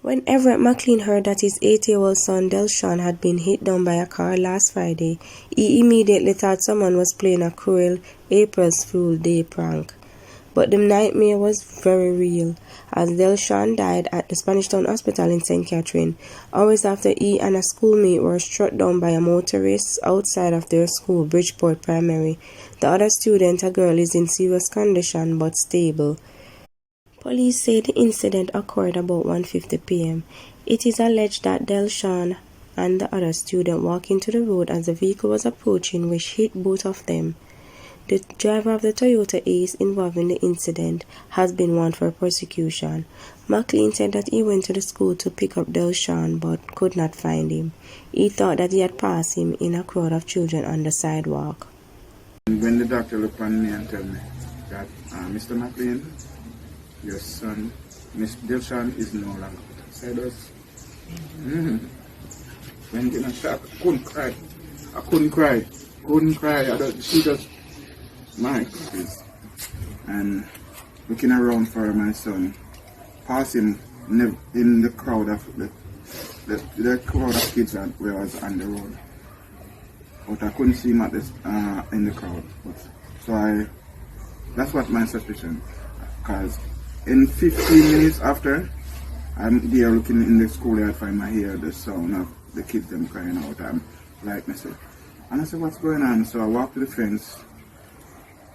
When Everett McLean heard that his 8-year-old son Delshawn had been hit down by a car last Friday, he immediately thought someone was playing a cruel April's Fool's Day prank. But the nightmare was very real, as Delshawn died at the Spanish Town Hospital in St. Catherine, hours after he and a schoolmate were struck down by a motorist outside of their school, Bridgeport Primary. The other student, a girl, is in serious condition but stable. Police say the incident occurred about 1:50 p.m. It is alleged that Delshawn and the other student walked into the road as the vehicle was approaching, which hit both of them. The driver of the Toyota Ace involved in the incident has been warned for prosecution. McLean said that he went to the school to pick up Delshawn but could not find him. He thought that he had passed him in a crowd of children on the sidewalk. When the doctor looked on me and told me that, Mr. McLean, your son, Mr. Delshawn, is no longer beside us. When in a shock, I couldn't cry. She just, my goodness. And looking around for my son, pass him in the crowd of the crowd of kids that was on the road. But I couldn't see him at this, in the crowd. That's what my suspicion. Because in 15 minutes after, I'm there looking in the schoolyard for him. I hear the sound of the kids them crying out. I'm like, I said, what's going on? So I walked to the fence.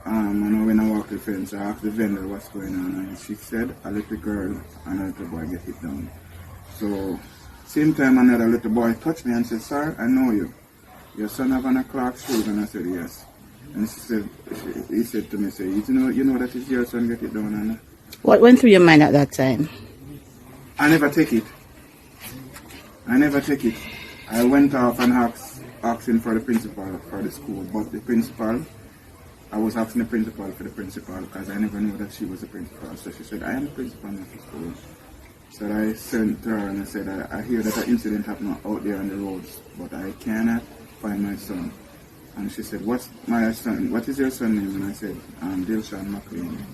And when I walked to the fence, I asked the vendor what's going on. And she said, a little girl and a little boy get hit down. So, same time another little boy touched me and said, sir, I know you. Your son have on a Clark shoes? And I said, yes. And he said to me, you know that it's your son get hit down? And what went through your mind at that time? I never take it. I went off and asking for the principal for the school, but the principal, I was asking the principal for the principal because I never knew that she was the principal. So she said, I am the principal of the school. So I sent her and I said, I hear that an incident happened out there on the roads, but I cannot find my son. And she said, what is your son's name? And I said, Delshawn McLean.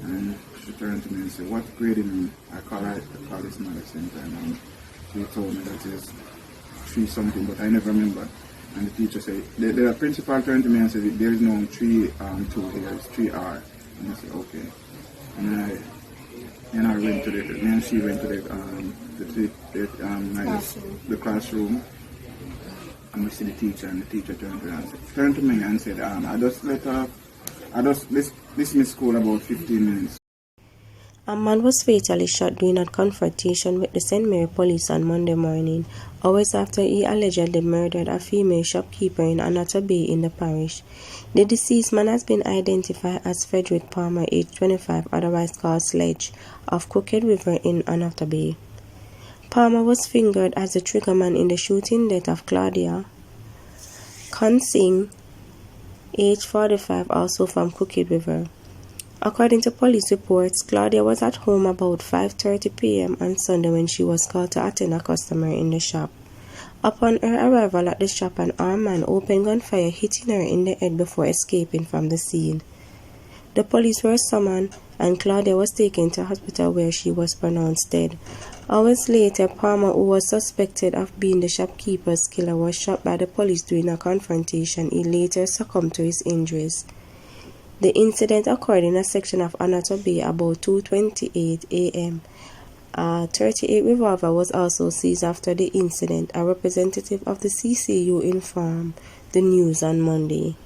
And she turned to me and said, what grade do you mean? I call his mother at the same time, and she told me that it's 3 something, but I never remember. And the teacher said, the principal turned to me and said, there is no 3 2 here, it's 3R. And I said, okay. And I went to she went to the classroom. And we see the teacher, and the teacher turned to me and said, I just dismissed school about 15 minutes. A man was fatally shot during a confrontation with the St. Mary police on Monday morning, hours after he allegedly murdered a female shopkeeper in Anata Bay in the parish. The deceased man has been identified as Frederick Palmer, age 25, otherwise called Sledge, of Crooked River in Anata Bay. Palmer was fingered as the triggerman in the shooting death of Claudia Consing, age 45, also from Crooked River. According to police reports, Claudia was at home about 5:30 p.m. on Sunday when she was called to attend a customer in the shop. Upon her arrival at the shop, an armed man opened gunfire, hitting her in the head before escaping from the scene. The police were summoned and Claudia was taken to hospital where she was pronounced dead. Hours later, Palmer, who was suspected of being the shopkeeper's killer, was shot by the police during a confrontation. He later succumbed to his injuries. The incident occurred in a section of Anata Bay about 2:28 a.m. A .38 revolver was also seized after the incident, a representative of the CCU informed the news on Monday.